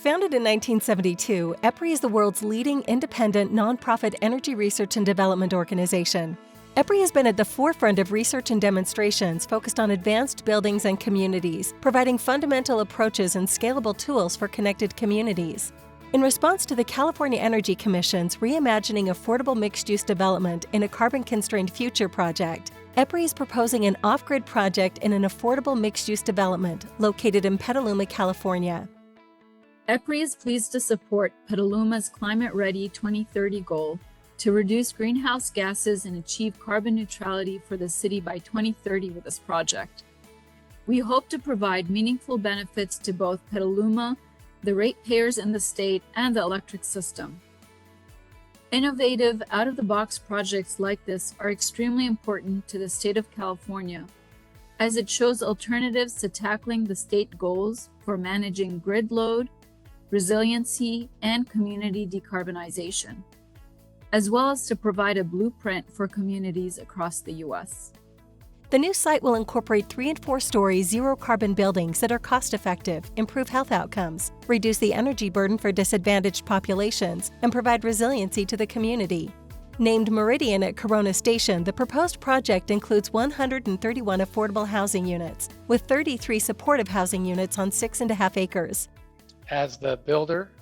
Founded in 1972, EPRI is the world's leading independent nonprofit energy research and development organization. EPRI has been at the forefront of research and demonstrations focused on advanced buildings and communities, providing fundamental approaches and scalable tools for connected communities. In response to the California Energy Commission's Reimagining Affordable Mixed-Use Development in a Carbon-Constrained Future project, EPRI is proposing an off-grid project in an affordable mixed-use development located in Petaluma, California. EPRI is pleased to support Petaluma's Climate Ready 2030 goal to reduce greenhouse gases and achieve carbon neutrality for the city by 2030 with this project. We hope to provide meaningful benefits to both Petaluma, the ratepayers in the state, and the electric system. Innovative, out-of-the-box projects like this are extremely important to the state of California, as it shows alternatives to tackling the state goals for managing grid load, resiliency, and community decarbonization, as well as to provide a blueprint for communities across the U.S. The new site will incorporate 3- and 4-story zero-carbon buildings that are cost-effective, improve health outcomes, reduce the energy burden for disadvantaged populations, and provide resiliency to the community. Named Meridian at Corona Station, the proposed project includes 131 affordable housing units, with 33 supportive housing units on 6.5 acres. As the builder,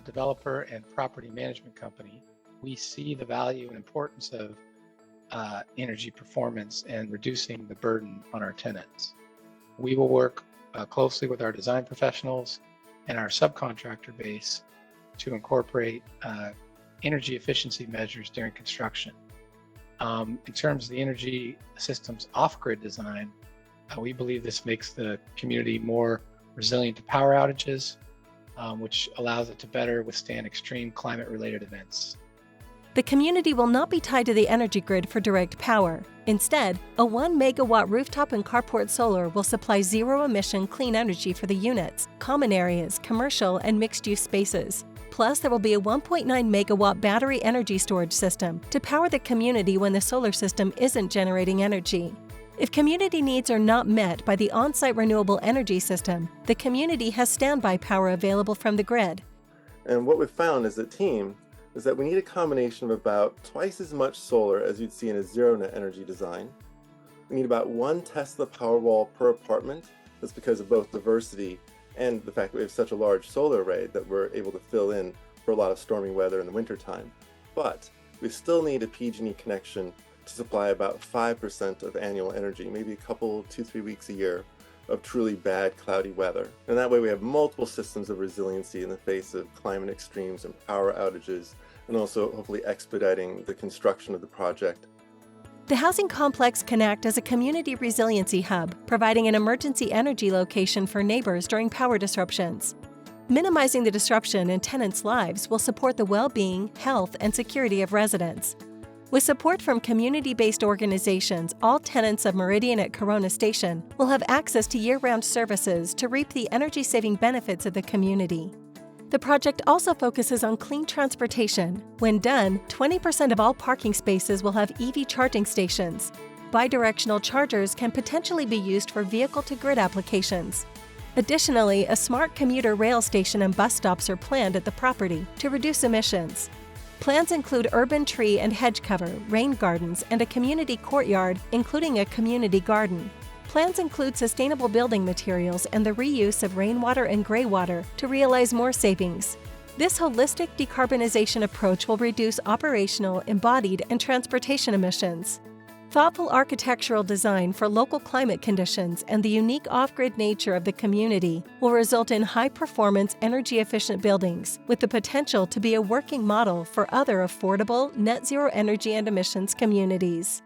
developer, and property management company, we see the value and importance of energy performance and reducing the burden on our tenants. We will work closely with our design professionals and our subcontractor base to incorporate energy efficiency measures during construction. In terms of the energy system's off-grid design, we believe this makes the community more resilient to power outages, which allows it to better withstand extreme climate-related events. The community will not be tied to the energy grid for direct power. Instead, a 1-megawatt rooftop and carport solar will supply zero-emission clean energy for the units, common areas, commercial, and mixed-use spaces. Plus, there will be a 1.9-megawatt battery energy storage system to power the community when the solar system isn't generating energy. If community needs are not met by the on-site renewable energy system, the community has standby power available from the grid. And what we've found as a team is that we need a combination of about twice as much solar as you'd see in a zero-net energy design. We need about 1 Tesla Powerwall per apartment. That's because of both diversity and the fact that we have such a large solar array that we're able to fill in for a lot of stormy weather in the wintertime. But we still need a PG&E connection to supply about 5% of annual energy, maybe a couple, 2-3 weeks a year of truly bad cloudy weather. And that way we have multiple systems of resiliency in the face of climate extremes and power outages, and also hopefully expediting the construction of the project. The housing complex can act as a community resiliency hub, providing an emergency energy location for neighbors during power disruptions. Minimizing the disruption in tenants' lives will support the well-being, health, and security of residents. With support from community-based organizations, all tenants of Meridian at Corona Station will have access to year-round services to reap the energy-saving benefits of the community. The project also focuses on clean transportation. When done, 20% of all parking spaces will have EV charging stations. Bidirectional chargers can potentially be used for vehicle-to-grid applications. Additionally, a smart commuter rail station and bus stops are planned at the property to reduce emissions. Plans include urban tree and hedge cover, rain gardens, and a community courtyard, including a community garden. Plans include sustainable building materials and the reuse of rainwater and gray water to realize more savings. This holistic decarbonization approach will reduce operational, embodied, and transportation emissions. Thoughtful architectural design for local climate conditions and the unique off-grid nature of the community will result in high-performance, energy-efficient buildings with the potential to be a working model for other affordable, net-zero energy and emissions communities.